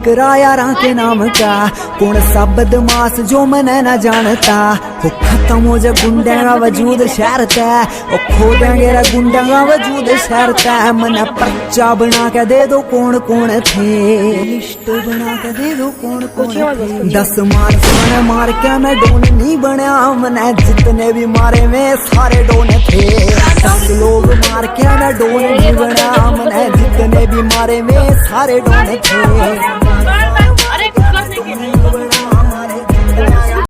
कराया के नाम का कौन सा बदमाश जो मैंने न जानता वो खत्म हो जा गुंडे का वजूद शहर तय वो खो देंगे रे गुंडे का वजूद शहर तय मने पर्चा बना के दे दो कौन कौन थे लिस्ट बना के दे दो कौन कौन थे 10 मार के मैं डोन नहीं बनया मने जितने भी मारे में सारे डोन थे 10 लोग मार के मैं डोन नहीं बना मने जितने भी मारे में सारे डोन थे।